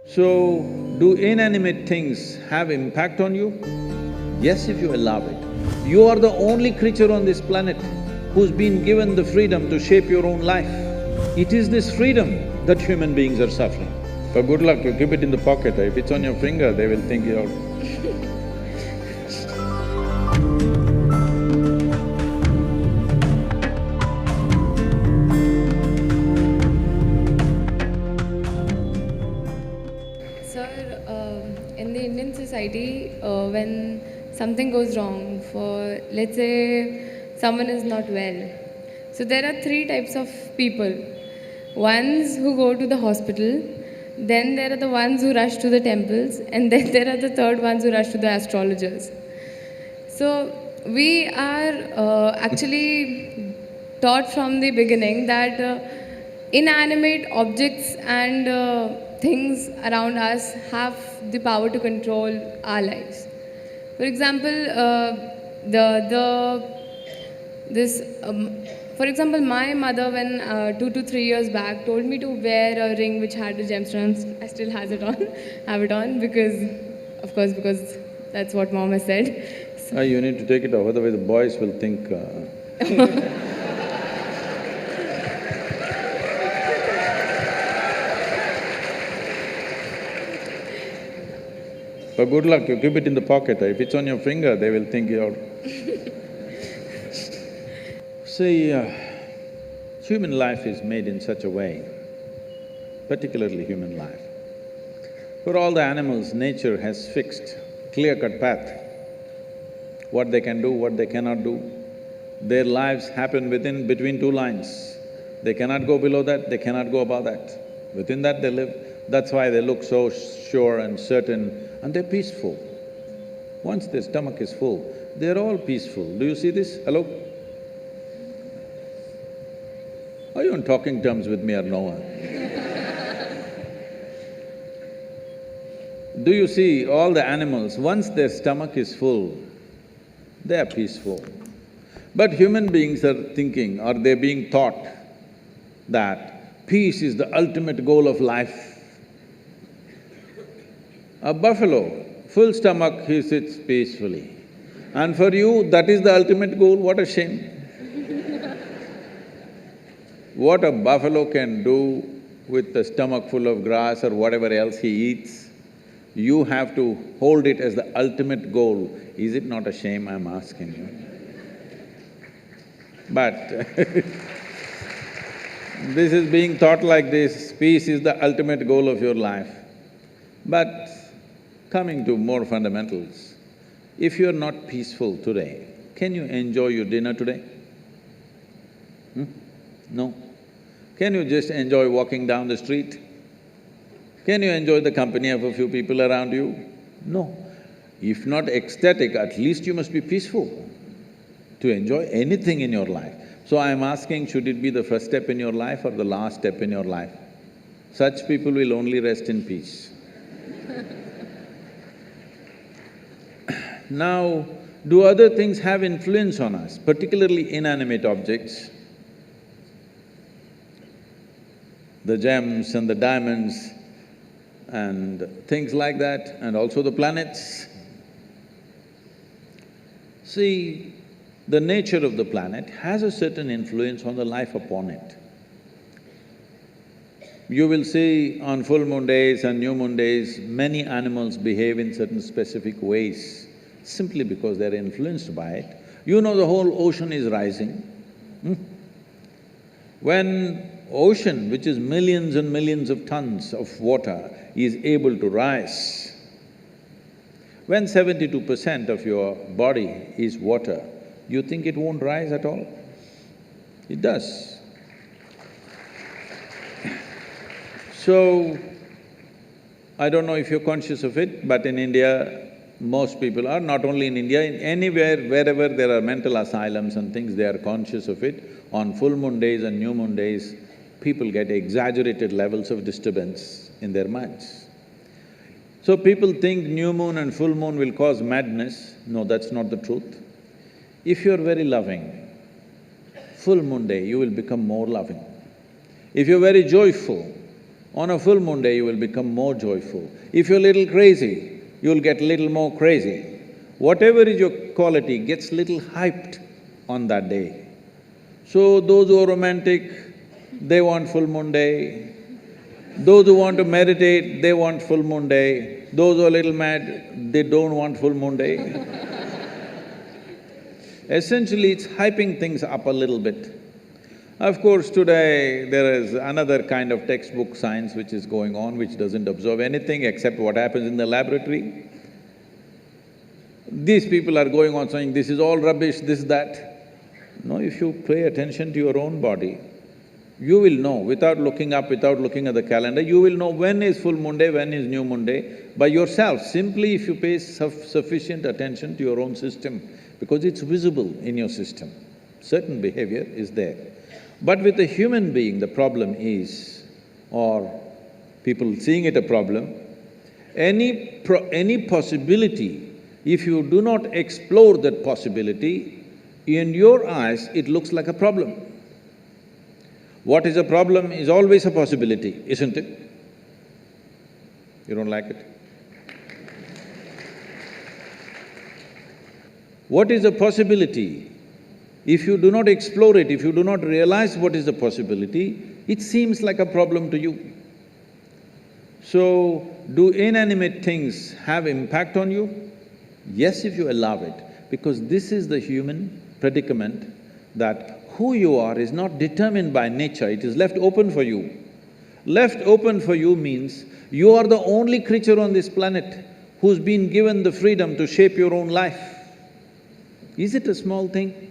So, do inanimate things have impact on you? Yes, if you allow it. You are the only creature on this planet who's been given the freedom to shape your own life. It is this freedom that human beings are suffering. For good luck, you keep it in the pocket. If it's on your finger, they will think you're… Sir, in the Indian society, when something goes wrong, for let's say someone is not well, so there are three types of people. Ones who go to the hospital, then there are the ones who rush to the temples, and then there are the third ones who rush to the astrologers. So we are actually taught from the beginning that inanimate objects and things around us have the power to control our lives. For example, the this for example, my mother when 2 to 3 years back told me to wear a ring which had the gemstones. I still has it on, have it on because, of course, because that's what mom has said. You need to take it off, otherwise the boys will think For good luck, you keep it in the pocket. If it's on your finger, they will think you're… See, human life is made in such a way, particularly human life. For all the animals, nature has fixed clear-cut path, what they can do, what they cannot do. Their lives happen between two lines. They cannot go below that, they cannot go above that. Within that they live. That's why they look so sure and certain and they're peaceful. Once their stomach is full, they're all peaceful. Do you see this? Hello? Are you on talking terms with me or no one? Do you see all the animals, once their stomach is full, they are peaceful. But human beings are thinking, or they're being taught that peace is the ultimate goal of life. A buffalo, full stomach, he sits peacefully. And for you, that is the ultimate goal, what a shame. What a buffalo can do with a stomach full of grass or whatever else he eats, you have to hold it as the ultimate goal. Is it not a shame, I'm asking you? But this is being taught like this, peace is the ultimate goal of your life. But coming to more fundamentals, if you're not peaceful today, can you enjoy your dinner today? No. Can you just enjoy walking down the street? Can you enjoy the company of a few people around you? No. If not ecstatic, at least you must be peaceful to enjoy anything in your life. So I'm asking, should it be the first step in your life or the last step in your life? Such people will only rest in peace. Now, do other things have influence on us, particularly inanimate objects? The gems and the diamonds and things like that, and also the planets. See, the nature of the planet has a certain influence on the life upon it. You will see on full moon days and new moon days, many animals behave in certain specific ways, simply because they're influenced by it. You know the whole ocean is rising. When ocean, which is millions and millions of tons of water, is able to rise, when 72% of your body is water, you think it won't rise at all? It does. So, I don't know if you're conscious of it, but in India, most people are, not only in India, in anywhere, wherever there are mental asylums and things, they are conscious of it. On full moon days and new moon days, people get exaggerated levels of disturbance in their minds. So people think new moon and full moon will cause madness. No, that's not the truth. If you're very loving, full moon day you will become more loving. If you're very joyful, On a full moon day, you will become more joyful. If you're a little crazy, you'll get little more crazy. Whatever is your quality gets little hyped on that day. So those who are romantic, they want full moon day. Those who want to meditate, they want full moon day. Those who are a little mad, they don't want full moon day. Essentially, it's hyping things up a little bit. Of course, today there is another kind of textbook science which is going on, which doesn't observe anything except what happens in the laboratory. These people are going on saying, this is all rubbish, this, that. No, if you pay attention to your own body, you will know, without looking up, without looking at the calendar, you will know when is full moon day, when is new moon day, by yourself, simply if you pay sufficient attention to your own system, because it's visible in your system. Certain behavior is there. But with a human being, the problem is, or people seeing it a problem, any possibility, if you do not explore that possibility, in your eyes, it looks like a problem. What is a problem is always a possibility, isn't it? You don't like it? What is a possibility? If you do not explore it, if you do not realize what is the possibility, it seems like a problem to you. So, do inanimate things have impact on you? Yes, if you allow it, because this is the human predicament that who you are is not determined by nature, it is left open for you. Left open for you means you are the only creature on this planet who's been given the freedom to shape your own life. Is it a small thing?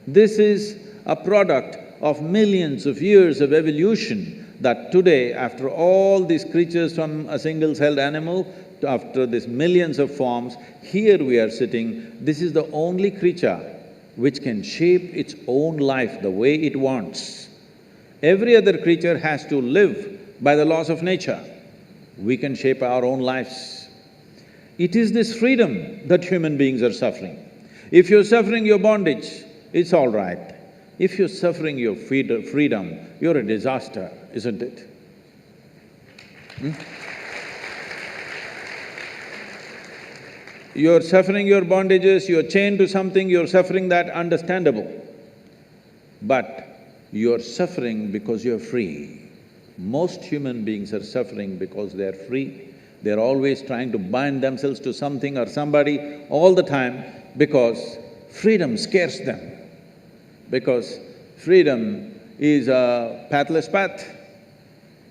This is a product of millions of years of evolution that today, after all these creatures from a single-celled animal, after these millions of forms, here we are sitting, this is the only creature which can shape its own life the way it wants. Every other creature has to live by the laws of nature. We can shape our own lives. It is this freedom that human beings are suffering. If you're suffering your bondage, it's all right. If you're suffering your freedom, you're a disaster, isn't it? You're suffering your bondages, you're chained to something, you're suffering that, understandable. But you're suffering because you're free. Most human beings are suffering because they're free. They're always trying to bind themselves to something or somebody all the time because freedom scares them. Because freedom is a pathless path.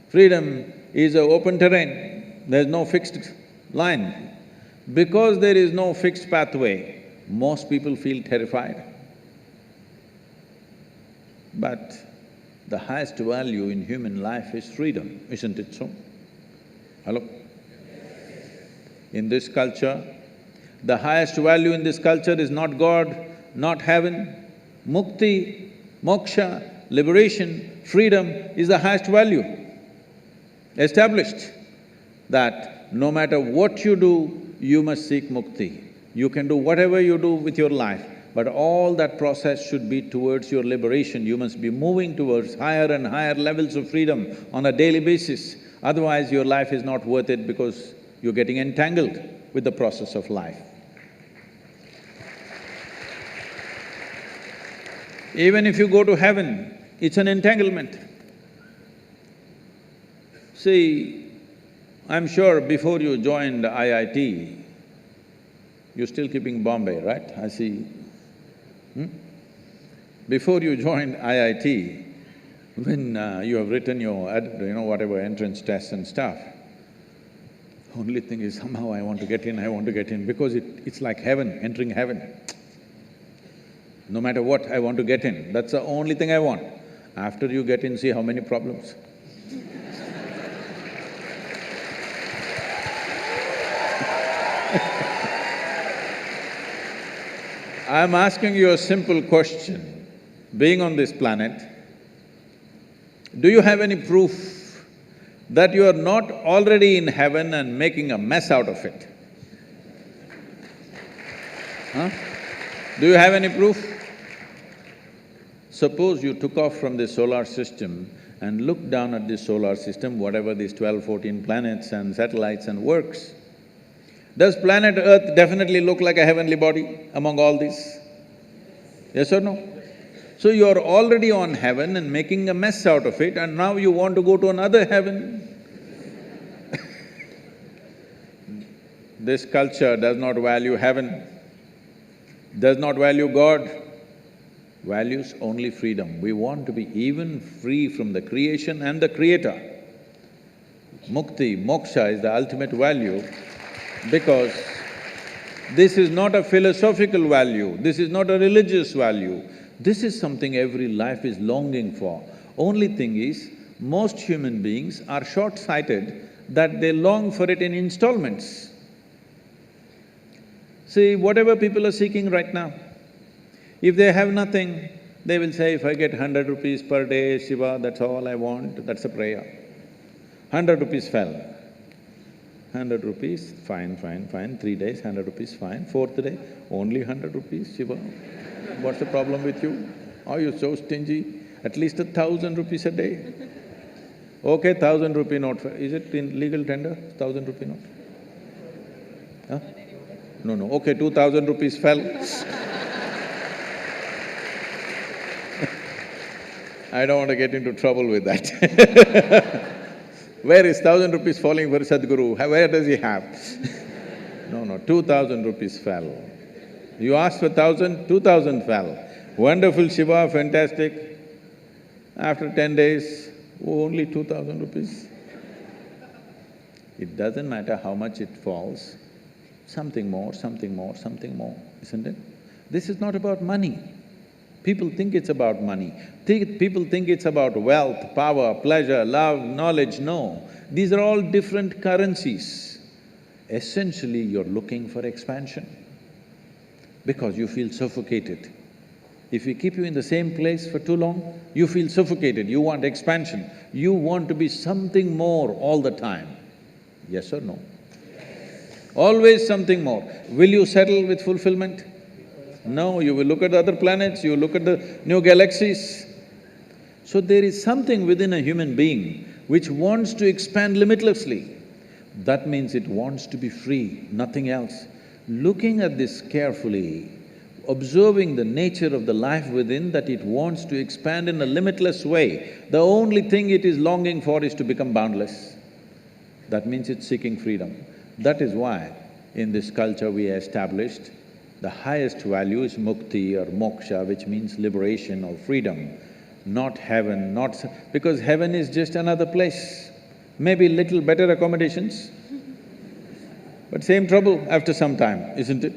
Freedom is an open terrain, there's no fixed line. Because there is no fixed pathway, most people feel terrified. But the highest value in human life is freedom, isn't it so? Hello? In this culture, the highest value in this culture is not God, not heaven. Mukti, moksha, liberation, freedom is the highest value. Established that no matter what you do, you must seek mukti. You can do whatever you do with your life, but all that process should be towards your liberation. You must be moving towards higher and higher levels of freedom on a daily basis. Otherwise, your life is not worth it because you're getting entangled with the process of life. Even if you go to heaven, it's an entanglement. See, I'm sure before you joined IIT, you're still keeping Bombay, right? I see. Before you joined IIT, when you have written your whatever entrance tests and stuff, only thing is somehow I want to get in, because it's like heaven, entering heaven. No matter what, I want to get in, that's the only thing I want. After you get in, see how many problems. I'm asking you a simple question. Being on this planet, do you have any proof that you are not already in heaven and making a mess out of it? Huh? Do you have any proof? Suppose you took off from the solar system and look down at this solar system, whatever these 12, 14 planets and satellites and works, does planet Earth definitely look like a heavenly body among all these? Yes or no? So you're already on heaven and making a mess out of it, and now you want to go to another heaven. This culture does not value heaven, does not value God, values only freedom. We want to be even free from the creation and the creator. Mukti, moksha is the ultimate value because this is not a philosophical value, this is not a religious value, this is something every life is longing for. Only thing is, most human beings are short-sighted that they long for it in installments. See, whatever people are seeking right now, if they have nothing, they will say, if I get 100 rupees per day, Shiva, that's all I want, that's a prayer. 100 rupees fell. 100 rupees, fine, 3 days, 100 rupees, fine. 4th day, only 100 rupees, Shiva. What's the problem with you? Are you so stingy? At least 1,000 rupees a day. Okay, 1,000 rupee note, is it in legal tender, 1,000 rupee note? Huh? No, okay, 2,000 rupees fell. I don't want to get into trouble with that. Where is 1,000 rupees falling for Sadhguru? Where does he have? No, 2,000 rupees fell. You asked for 1,000, 2,000 fell. Wonderful Shiva, fantastic. After 10 days, only 2,000 rupees. It doesn't matter how much it falls, something more, isn't it? This is not about money. People think it's about money. People think it's about wealth, power, pleasure, love, knowledge. No, these are all different currencies. Essentially, you're looking for expansion because you feel suffocated. If we keep you in the same place for too long, you feel suffocated, you want expansion. You want to be something more all the time. Yes or no? Always something more. Will you settle with fulfillment? No, you will look at the other planets, you will look at the new galaxies. So there is something within a human being which wants to expand limitlessly. That means it wants to be free, nothing else. Looking at this carefully, observing the nature of the life within, that it wants to expand in a limitless way, the only thing it is longing for is to become boundless. That means it's seeking freedom. That is why in this culture we established the highest value is mukti or moksha, which means liberation or freedom, not heaven, because heaven is just another place. Maybe little better accommodations, but same trouble after some time, isn't it?